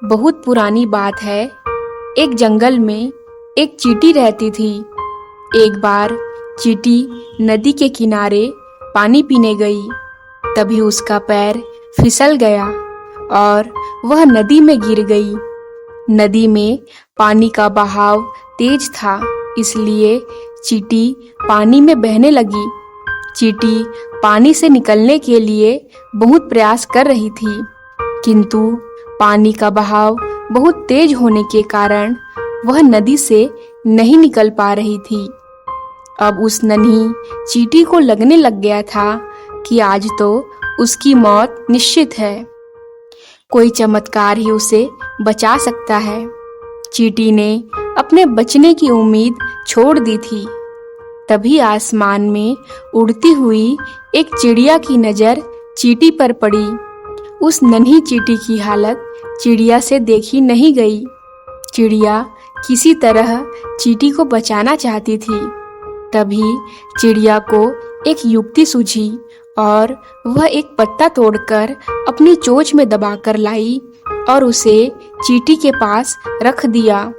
बहुत पुरानी बात है। एक जंगल में एक चींटी रहती थी। एक बार चींटी नदी के किनारे पानी पीने गई। तभी उसका पैर फिसल गया और वह नदी में गिर गई। नदी में पानी का बहाव तेज था, इसलिए चींटी पानी में बहने लगी। चींटी पानी से निकलने के लिए बहुत प्रयास कर रही थी, किंतु पानी का बहाव बहुत तेज होने के कारण वह नदी से नहीं निकल पा रही थी। अब उस नन्ही चींटी को लगने लग गया था कि आज तो उसकी मौत निश्चित है। कोई चमत्कार ही उसे बचा सकता है। चींटी ने अपने बचने की उम्मीद छोड़ दी थी। तभी आसमान में उड़ती हुई एक चिड़िया की नजर चींटी पर पड़ी। उस नन्ही चींटी की हालत चिड़िया से देखी नहीं गई। चिड़िया किसी तरह चींटी को बचाना चाहती थी। तभी चिड़िया को एक युक्ति सूझी और वह एक पत्ता तोड़कर अपनी चोंच में दबाकर लाई और उसे चींटी के पास रख दिया।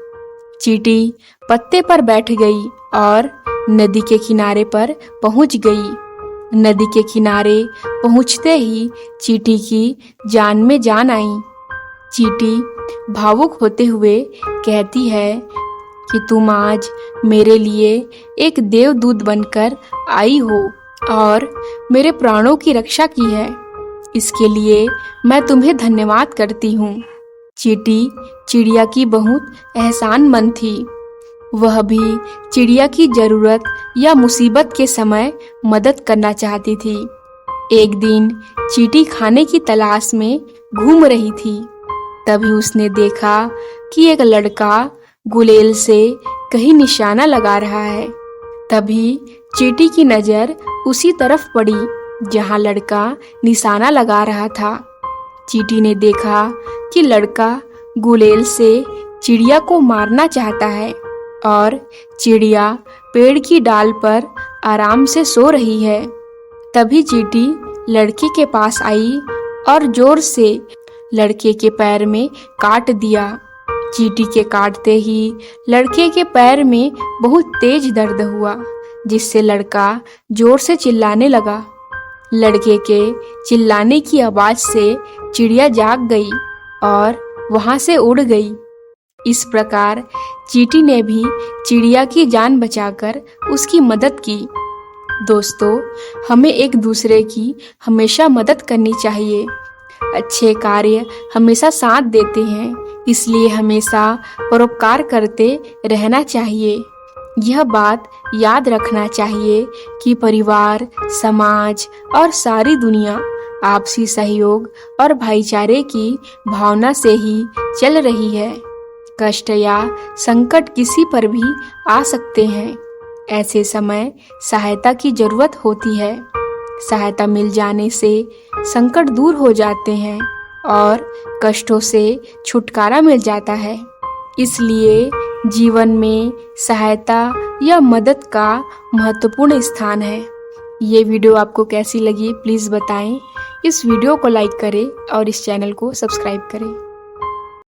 चींटी पत्ते पर बैठ गई और नदी के किनारे पर पहुंच गई। नदी के किनारे पहुंचते ही चींटी की जान में जान आई। चींटी भावुक होते हुए कहती है कि तुम आज मेरे लिए एक देवदूत बनकर आई हो और मेरे प्राणों की रक्षा की है। इसके लिए मैं तुम्हें धन्यवाद करती हूँ। चींटी चिड़िया की बहुत एहसानमंद थी। वह भी चिड़िया की जरूरत या मुसीबत के समय मदद करना चाहती थी। एक दिन चींटी खाने की तलाश में घूम रही थी। तभी उसने देखा कि एक लड़का गुलेल से कहीं निशाना लगा रहा है। तभी चींटी की नजर उसी तरफ पड़ी जहां लड़का निशाना लगा रहा था। चींटी ने देखा कि लड़का गुलेल से चिड़िया को मारना चाहता है और चिड़िया पेड़ की डाल पर आराम से सो रही है। तभी चींटी लड़के के पास आई और जोर से लड़के के पैर में काट दिया। चींटी के काटते ही लड़के के पैर में बहुत तेज दर्द हुआ, जिससे लड़का जोर से चिल्लाने लगा। लड़के के चिल्लाने की आवाज से चिड़िया जाग गई और वहां से उड़ गई। इस प्रकार चींटी ने भी चिड़िया की जान बचाकर उसकी मदद की। दोस्तों, हमें एक दूसरे की हमेशा मदद करनी चाहिए। अच्छे कार्य हमेशा साथ देते हैं, इसलिए हमेशा परोपकार करते रहना चाहिए। यह बात याद रखना चाहिए कि परिवार, समाज और सारी दुनिया आपसी सहयोग और भाईचारे की भावना से ही चल रही है। कष्ट या संकट किसी पर भी आ सकते हैं। ऐसे समय सहायता की जरूरत होती है। सहायता मिल जाने से संकट दूर हो जाते हैं और कष्टों से छुटकारा मिल जाता है। इसलिए जीवन में सहायता या मदद का महत्वपूर्ण स्थान है। ये वीडियो आपको कैसी लगी प्लीज़ बताएं। इस वीडियो को लाइक करें और इस चैनल को सब्सक्राइब करें।